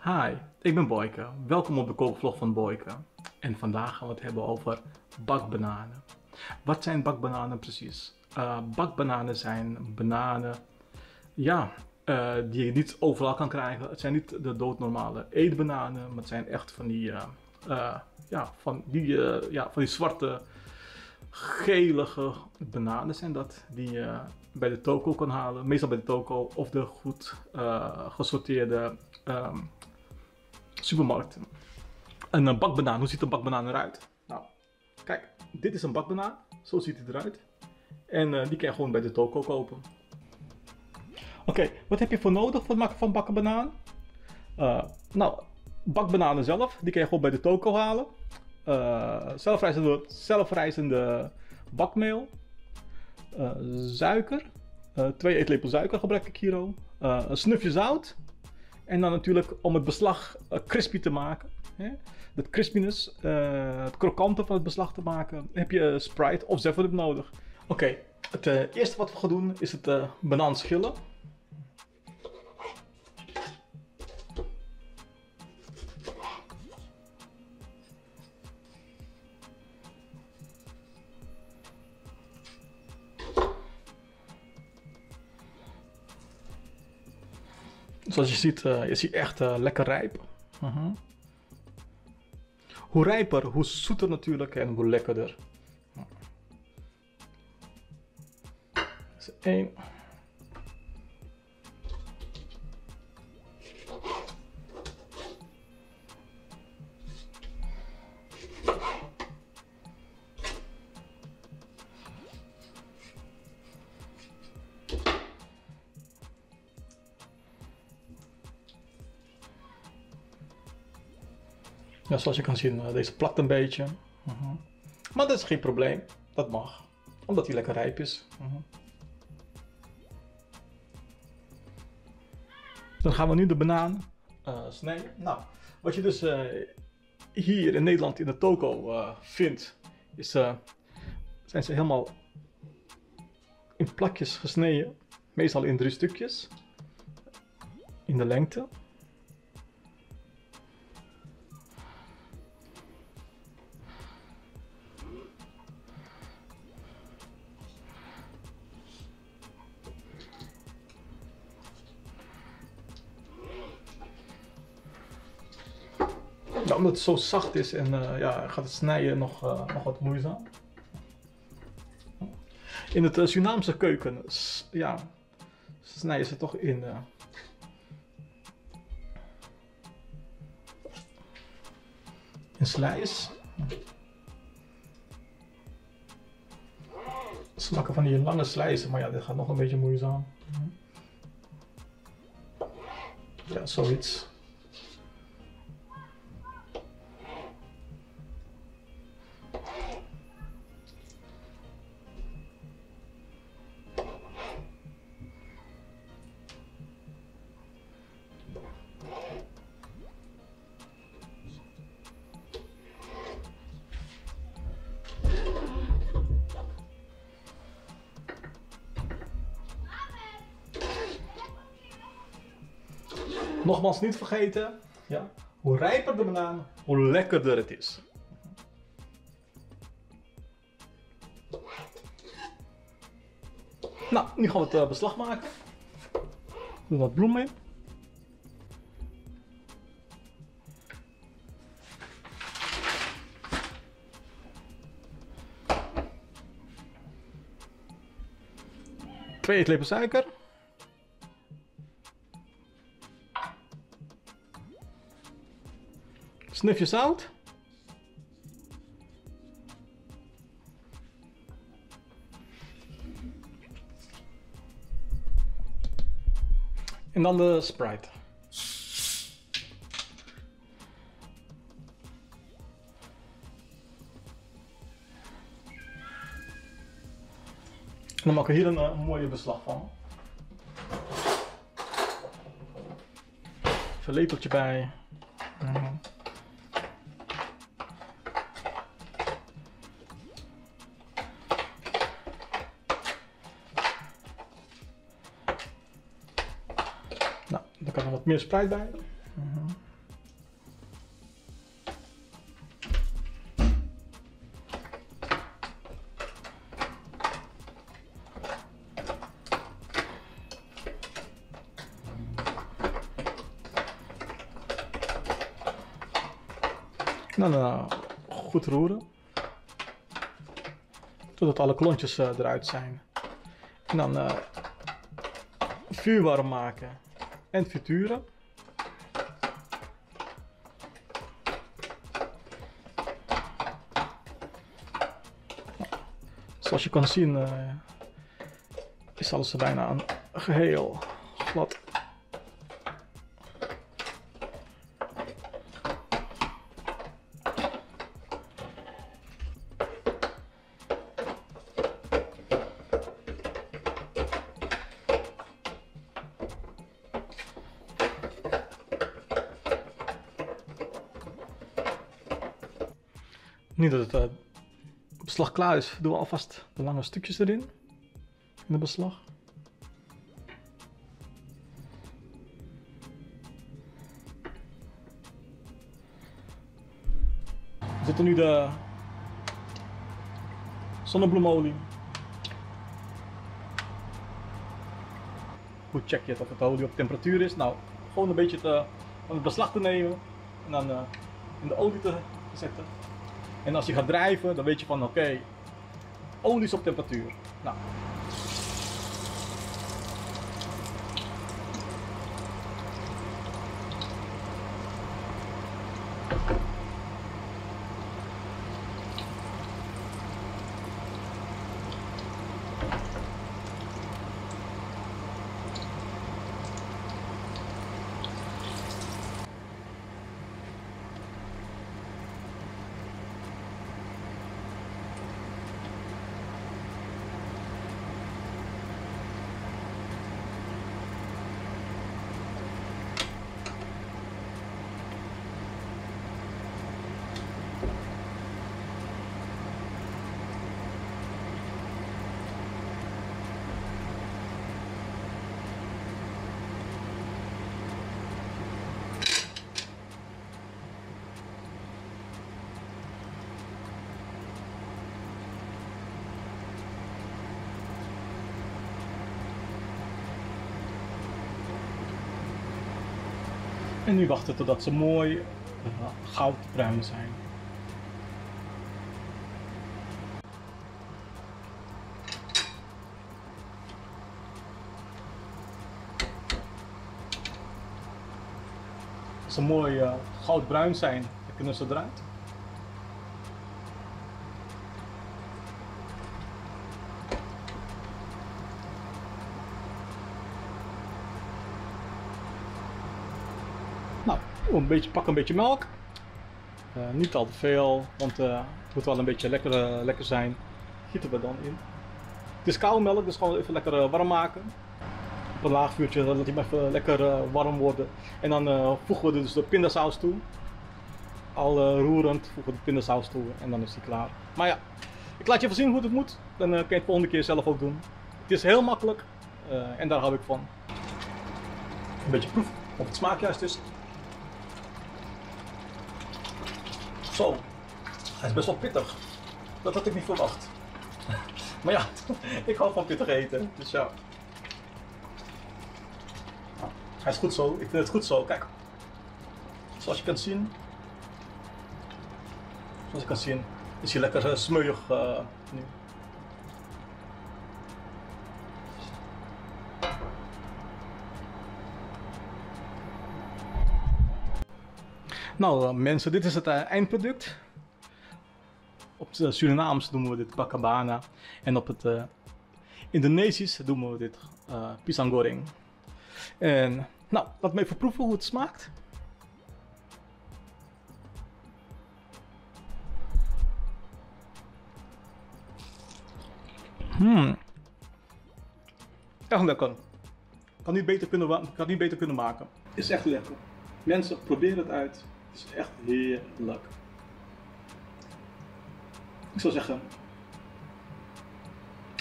Hi, ik ben Boyke. Welkom op de kookvlog van Boyke. En vandaag gaan we het hebben over bakbananen. Wat zijn bakbananen precies? Bakbananen zijn bananen die je niet overal kan krijgen. Het zijn niet de doodnormale eetbananen, maar het zijn echt van die zwarte, gelige bananen zijn dat, die je bij de toko kan halen. Meestal bij de toko of de goed gesorteerde supermarkten. Een bakbanaan, hoe ziet een bakbanaan eruit? Nou, kijk, dit is een bakbanaan, zo ziet het eruit. En die kan je gewoon bij de toko kopen. Oké, wat heb je voor nodig voor het maken van bakbanaan? Bakbananen zelf, die kan je gewoon bij de toko halen. Zelfrijzende bakmeel. Suiker. 2 eetlepel suiker gebruik ik hier ook. Een snufje zout. En dan natuurlijk om het beslag crispy te maken. Dat crispiness, het krokante van het beslag te maken, heb je Sprite of 7-Up nodig. Oké, het eerste wat we gaan doen is het banaan schillen. Zoals je ziet, is hij echt lekker rijp. Hoe rijper, hoe zoeter natuurlijk en hoe lekkerder. Dat is 1. Ja, zoals je kan zien, deze plakt een beetje. Maar dat is geen probleem, dat mag, omdat hij lekker rijp is. Dan gaan we nu de banaan snijden. Nou, wat je dus hier in Nederland in de toko vindt, zijn ze helemaal in plakjes gesneden. Meestal in 3 stukjes, in de lengte. Ja, omdat het zo zacht is en gaat het snijden nog wat moeizaam. In het Surinaamse keuken snijden ze toch in slice. Ze maken van die lange slices, maar ja, dit gaat nog een beetje moeizaam. Ja, zoiets. Nogmaals niet vergeten, hoe rijper de banaan, hoe lekkerder het is. Nou, nu gaan we het beslag maken. Doe wat bloem in. Twee eetlepel suiker. Snufje zout. En dan de Sprite. En dan maken we hier een mooie beslag van. Even een lepeltje bij. Nou, daar kan er wat meer Sprite bij. Dan goed roeren. Totdat alle klontjes eruit zijn. En dan vuur warm maken en frituren. Zoals je kan zien is alles er bijna aan geheel glad. Nu dat het beslag klaar is, doen we alvast de lange stukjes erin. In het beslag. Er zit er nu de zonnebloemolie. Hoe check je het of het olie op temperatuur is? Nou, gewoon een beetje van het beslag te nemen en dan in de olie te zetten. En als je gaat drijven, dan weet je van oké, olie is op temperatuur. Nou. En nu wachten totdat ze mooi goudbruin zijn. Als ze mooi goudbruin zijn, dan kunnen ze eruit. Nou, pak een beetje melk. Niet al te veel, want het moet wel een beetje lekker zijn. Gieten we dan in. Het is koude melk, dus gewoon even lekker warm maken. Op een laag vuurtje, dan laat hij maar even lekker warm worden. En dan voegen we dus de pindasaus toe. Al roerend voegen we de pindasaus toe en dan is hij klaar. Maar ja, ik laat je even zien hoe het moet. Dan kan je het volgende keer zelf ook doen. Het is heel makkelijk en daar hou ik van. Een beetje proeven of het smaak juist is. Zo, hij is best wel pittig. Dat had ik niet verwacht. Maar ja, ik hou van pittig eten, dus ja. Hij is goed zo, ik vind het goed zo. Kijk, zoals je kan zien, is hij lekker smeuig nu. Nou mensen, dit is het eindproduct. Op het Surinaams noemen we dit bakabana en op het Indonesisch noemen we dit pisang goreng. En nou, laat me even proeven hoe het smaakt. Echt lekker. Kan niet beter kunnen maken. Is echt lekker. Mensen, probeer het uit. Het is echt heerlijk. Ik zou zeggen,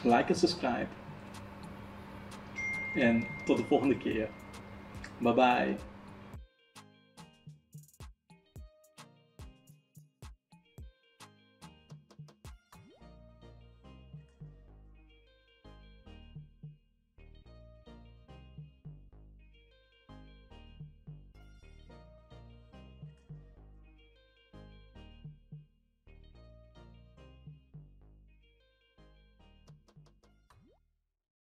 like en subscribe. En tot de volgende keer. Bye bye.